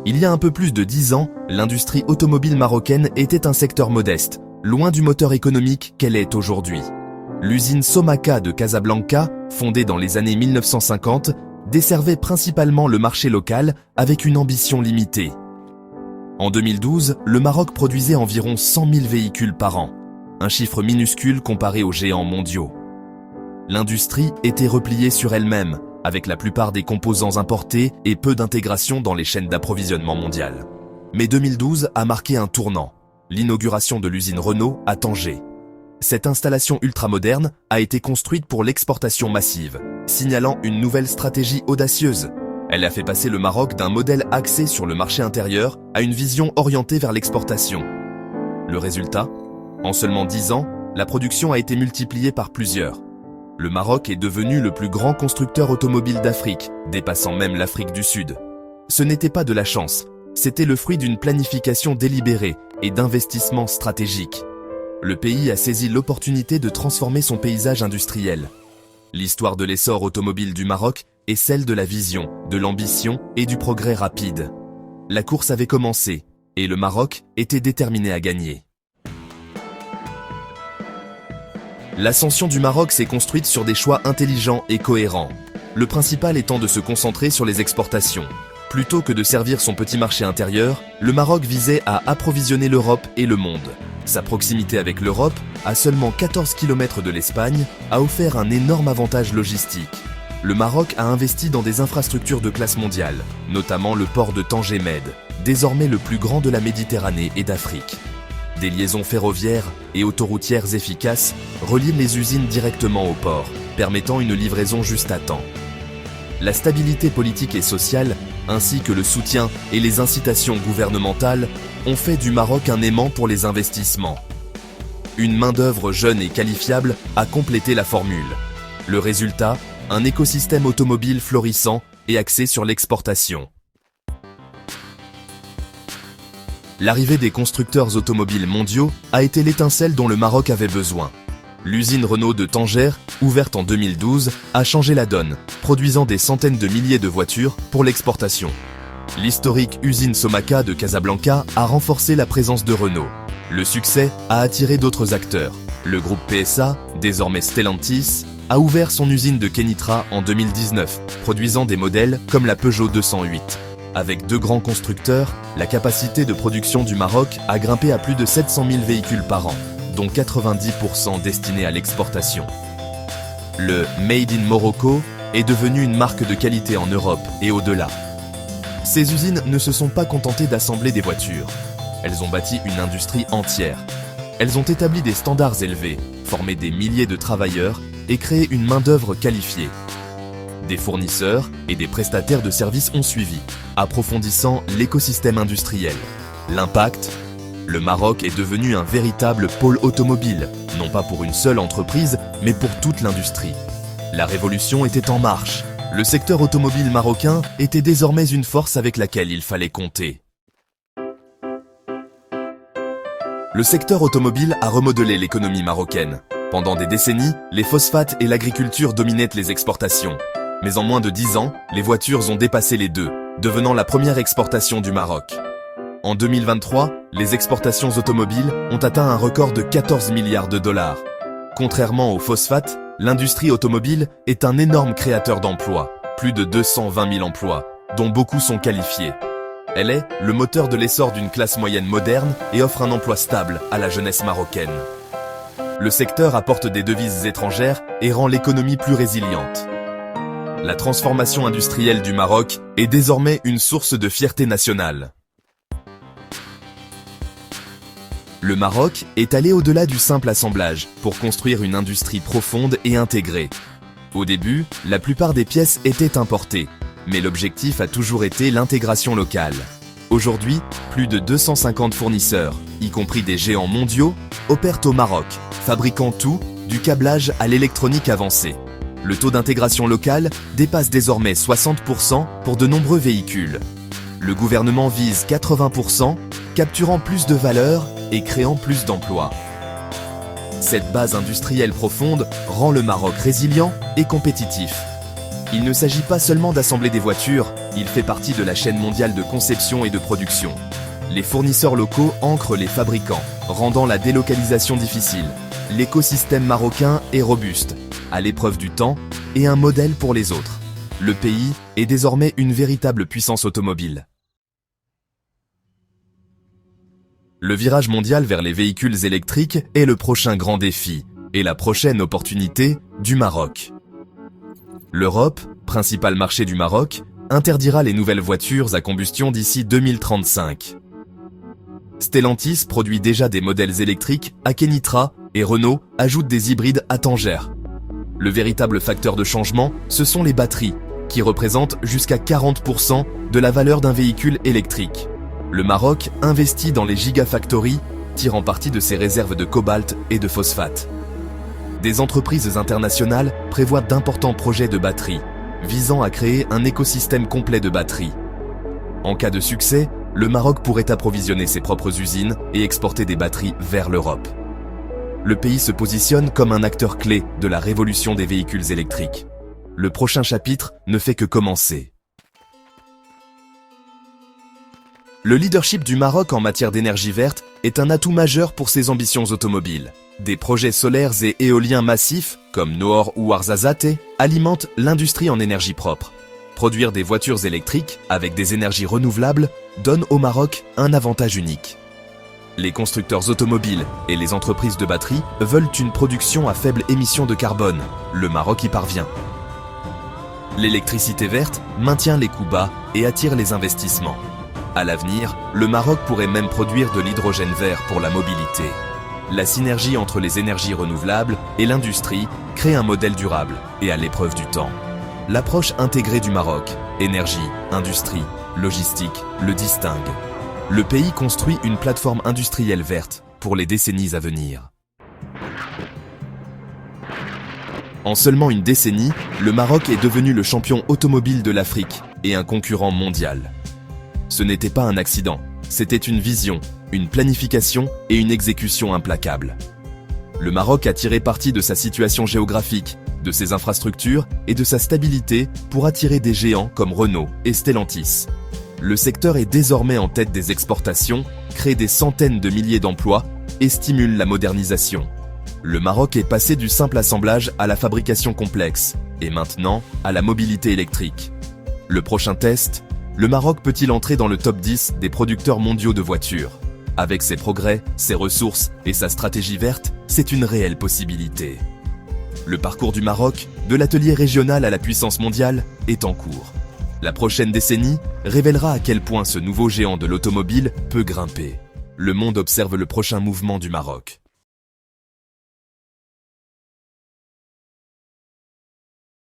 Il y a un peu plus de 10 ans, l'industrie automobile marocaine était un secteur modeste, loin du moteur économique qu'elle est aujourd'hui. L'usine Somaca de Casablanca, fondée dans les années 1950, desservait principalement le marché local avec une ambition limitée. En 2012, le Maroc produisait environ 100 000 véhicules par an, un chiffre minuscule comparé aux géants mondiaux. L'industrie était repliée sur elle-même, avec la plupart des composants importés et peu d'intégration dans les chaînes d'approvisionnement mondiales. Mais 2012 a marqué un tournant, l'inauguration de l'usine Renault à Tanger. Cette installation ultramoderne a été construite pour l'exportation massive, signalant une nouvelle stratégie audacieuse. Elle a fait passer le Maroc d'un modèle axé sur le marché intérieur à une vision orientée vers l'exportation. Le résultat ? En seulement 10 ans, la production a été multipliée par plusieurs. Le Maroc est devenu le plus grand constructeur automobile d'Afrique, dépassant même l'Afrique du Sud. Ce n'était pas de la chance, c'était le fruit d'une planification délibérée et d'investissements stratégiques. Le pays a saisi l'opportunité de transformer son paysage industriel. L'histoire de l'essor automobile du Maroc est celle de la vision, de l'ambition et du progrès rapide. La course avait commencé, et le Maroc était déterminé à gagner. L'ascension du Maroc s'est construite sur des choix intelligents et cohérents. Le principal étant de se concentrer sur les exportations. Plutôt que de servir son petit marché intérieur, le Maroc visait à approvisionner l'Europe et le monde. Sa proximité avec l'Europe, à seulement 14 km de l'Espagne, a offert un énorme avantage logistique. Le Maroc a investi dans des infrastructures de classe mondiale, notamment le port de Tanger Med, désormais le plus grand de la Méditerranée et d'Afrique. Des liaisons ferroviaires et autoroutières efficaces relient les usines directement au port, permettant une livraison juste à temps. La stabilité politique et sociale, ainsi que le soutien et les incitations gouvernementales, ont fait du Maroc un aimant pour les investissements. Une main-d'œuvre jeune et qualifiable a complété la formule. Le résultat, un écosystème automobile florissant et axé sur l'exportation. L'arrivée des constructeurs automobiles mondiaux a été l'étincelle dont le Maroc avait besoin. L'usine Renault de Tanger, ouverte en 2012, a changé la donne, produisant des centaines de milliers de voitures pour l'exportation. L'historique usine Somaca de Casablanca a renforcé la présence de Renault. Le succès a attiré d'autres acteurs. Le groupe PSA, désormais Stellantis, a ouvert son usine de Kenitra en 2019, produisant des modèles comme la Peugeot 208. Avec deux grands constructeurs, la capacité de production du Maroc a grimpé à plus de 700 000 véhicules par an, dont 90% destinés à l'exportation. Le « Made in Morocco » est devenu une marque de qualité en Europe et au-delà. Ces usines ne se sont pas contentées d'assembler des voitures. Elles ont bâti une industrie entière. Elles ont établi des standards élevés, formé des milliers de travailleurs et créé une main-d'œuvre qualifiée. Des fournisseurs et des prestataires de services ont suivi, approfondissant l'écosystème industriel. L'impact ? Le Maroc est devenu un véritable pôle automobile, non pas pour une seule entreprise, mais pour toute l'industrie. La révolution était en marche. Le secteur automobile marocain était désormais une force avec laquelle il fallait compter. Le secteur automobile a remodelé l'économie marocaine. Pendant des décennies, les phosphates et l'agriculture dominaient les exportations. Mais en moins de 10 ans, les voitures ont dépassé les deux, devenant la première exportation du Maroc. En 2023, les exportations automobiles ont atteint un record de 14 milliards de dollars. Contrairement aux phosphates, l'industrie automobile est un énorme créateur d'emplois, plus de 220 000 emplois, dont beaucoup sont qualifiés. Elle est le moteur de l'essor d'une classe moyenne moderne et offre un emploi stable à la jeunesse marocaine. Le secteur apporte des devises étrangères et rend l'économie plus résiliente. La transformation industrielle du Maroc est désormais une source de fierté nationale. Le Maroc est allé au-delà du simple assemblage pour construire une industrie profonde et intégrée. Au début, la plupart des pièces étaient importées, mais l'objectif a toujours été l'intégration locale. Aujourd'hui, plus de 250 fournisseurs, y compris des géants mondiaux, opèrent au Maroc, fabriquant tout, du câblage à l'électronique avancée. Le taux d'intégration locale dépasse désormais 60% pour de nombreux véhicules. Le gouvernement vise 80%, capturant plus de valeur et créant plus d'emplois. Cette base industrielle profonde rend le Maroc résilient et compétitif. Il ne s'agit pas seulement d'assembler des voitures, il fait partie de la chaîne mondiale de conception et de production. Les fournisseurs locaux ancrent les fabricants, rendant la délocalisation difficile. L'écosystème marocain est robuste, à l'épreuve du temps et un modèle pour les autres. Le pays est désormais une véritable puissance automobile. Le virage mondial vers les véhicules électriques est le prochain grand défi et la prochaine opportunité du Maroc. L'Europe, principal marché du Maroc, interdira les nouvelles voitures à combustion d'ici 2035. Stellantis produit déjà des modèles électriques à Kenitra et Renault ajoute des hybrides à Tanger. Le véritable facteur de changement, ce sont les batteries, qui représentent jusqu'à 40% de la valeur d'un véhicule électrique. Le Maroc investit dans les gigafactories, tirant parti de ses réserves de cobalt et de phosphate. Des entreprises internationales prévoient d'importants projets de batteries, visant à créer un écosystème complet de batteries. En cas de succès, le Maroc pourrait approvisionner ses propres usines et exporter des batteries vers l'Europe. Le pays se positionne comme un acteur clé de la révolution des véhicules électriques. Le prochain chapitre ne fait que commencer. Le leadership du Maroc en matière d'énergie verte est un atout majeur pour ses ambitions automobiles. Des projets solaires et éoliens massifs, comme Noor ou Ouarzazate, alimentent l'industrie en énergie propre. Produire des voitures électriques avec des énergies renouvelables donne au Maroc un avantage unique. Les constructeurs automobiles et les entreprises de batterie veulent une production à faible émission de carbone. Le Maroc y parvient. L'électricité verte maintient les coûts bas et attire les investissements. À l'avenir, le Maroc pourrait même produire de l'hydrogène vert pour la mobilité. La synergie entre les énergies renouvelables et l'industrie crée un modèle durable et à l'épreuve du temps. L'approche intégrée du Maroc, énergie, industrie, logistique, le distingue. Le pays construit une plateforme industrielle verte pour les décennies à venir. En seulement une décennie, le Maroc est devenu le champion automobile de l'Afrique et un concurrent mondial. Ce n'était pas un accident, c'était une vision, une planification et une exécution implacable. Le Maroc a tiré parti de sa situation géographique, de ses infrastructures et de sa stabilité pour attirer des géants comme Renault et Stellantis. Le secteur est désormais en tête des exportations, crée des centaines de milliers d'emplois et stimule la modernisation. Le Maroc est passé du simple assemblage à la fabrication complexe et maintenant à la mobilité électrique. Le prochain test, le Maroc peut-il entrer dans le top 10 des producteurs mondiaux de voitures? Avec ses progrès, ses ressources et sa stratégie verte, c'est une réelle possibilité. Le parcours du Maroc, de l'atelier régional à la puissance mondiale, est en cours. La prochaine décennie révélera à quel point ce nouveau géant de l'automobile peut grimper. Le monde observe le prochain mouvement du Maroc.